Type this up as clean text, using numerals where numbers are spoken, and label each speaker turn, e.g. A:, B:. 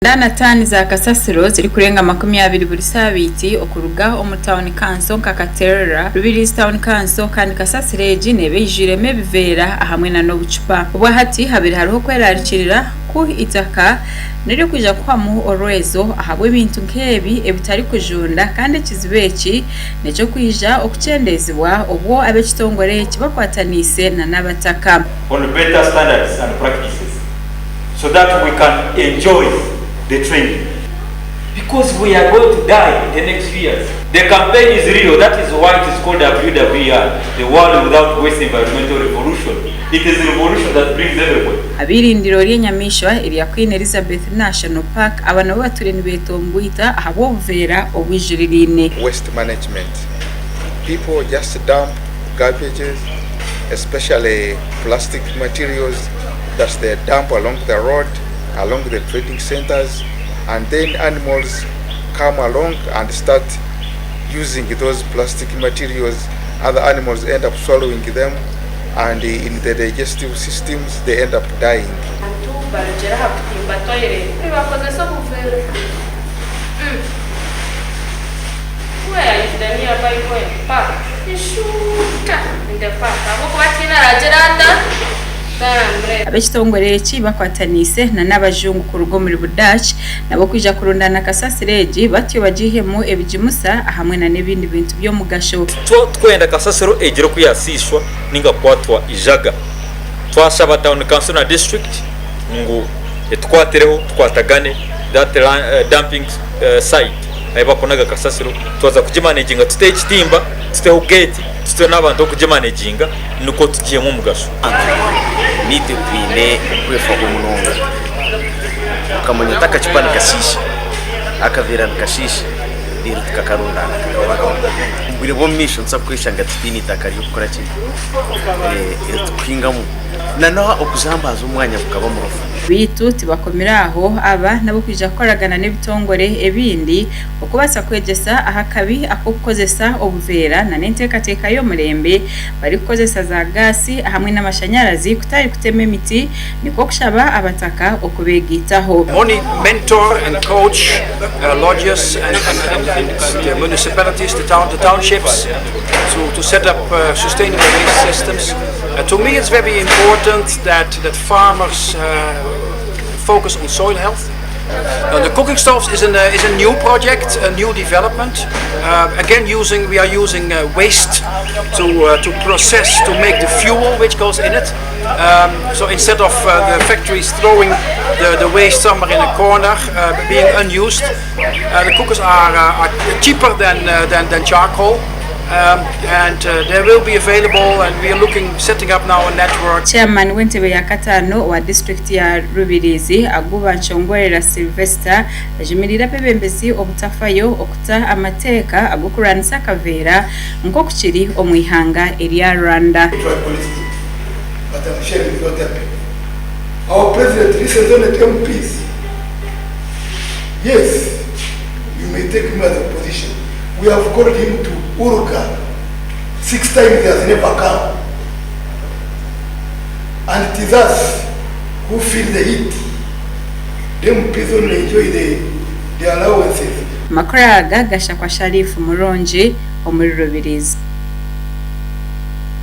A: Kenda na tani za kasasiro ziri kurenga 20 buri sabiti okuruga omu town council Kakaterera Rubirizi town council kandi kasasireji nebejireme bivera hamwe na nobucupa ubwo hati habiri hariho kwerarikirira ku itaka niri kuja kwamu orwezo ahabwe ibintu nkebi ebitarikujunda kandi kizibeki neco kwija okucendezibwa obwo abekitongore kibakwatanise na nabataka
B: on better standards and practices so that we can enjoy the training, because we are going to die in the next years. The campaign is real. That is why it is called WWR, the World Without Waste Environmental Revolution. It is a revolution that brings everyone.
A: Abirindiro ry'Enyamishwa iri ya Queen Elizabeth National Park abana batureni betombuita ahabo buvera obwijiririne.
C: Waste management. People just dump garbages, especially plastic materials that they dump along the road, along the trading centers, and then animals come along and start using those plastic materials. Other animals end up swallowing them, and in the digestive systems they end up dying.
A: Abekitongore bakwatanise na nabajungu ku rugo muri Budachi nabo kwija kurundana kasasireji batyo bajihemo ebijimusa hamwe na nebindi bintu byo mugasho
B: twenda kasasiro ejero kuyasishwa ninga kwatwa ijaga twashaba town council na district ngo etwatereho twatagane that dumping site ayibakonaga kasasiro twaza kujimanaginga stage timba tuteho gate tute n'abantu kujimanaginga nuko tugiye mu mugasho
D: nite kwine kwefa umunonga ukamanya takachipana kashisha akavira kashisha rero tukakarunda mbire bo mission sakwishanga tipini takari gukora ki twingamu nanaho okuzambaza umwanya bukaba mu rufu
A: bitu tibakomiraho aba nabo kwija koragana n'ebitongore ebindi okubasa kwegesa ahakabi akokozesa obuvera na nentekateka yo murembe bari kukozesa za gasi hamwe n'amashanyarazi kutari kutema emiti niko kushaba abataka okubegitaho.
E: Money mentor and coach lodges and the municipalities, the townships to set up sustainable waste systems. To me it's very important that farmers focus on soil health. The cooking stoves is a new project, a new development. Again, we are using waste to process to make the fuel which goes in it. So instead of the factories throwing the waste somewhere in a corner, being unused, the cookers are cheaper than charcoal. And they will be available, and we are setting up now a network.
A: Chairman w'entebe ya katano wa district ya Rubirizi aguba nchongorera Sylvester ajimirira pebembezi obutafayo okuta amateka agukuranisa kavera nko kuchiri omwihanga erya Rwanda.
F: Our president represented MPs. Yes, you may take him as a position. We have called him to Uruka 6 times, he has never come. And it is us who feel the heat. Them people enjoy the allowances.
A: Makoraga gasha kwa Sharifu Muronji omuri Rubirizi.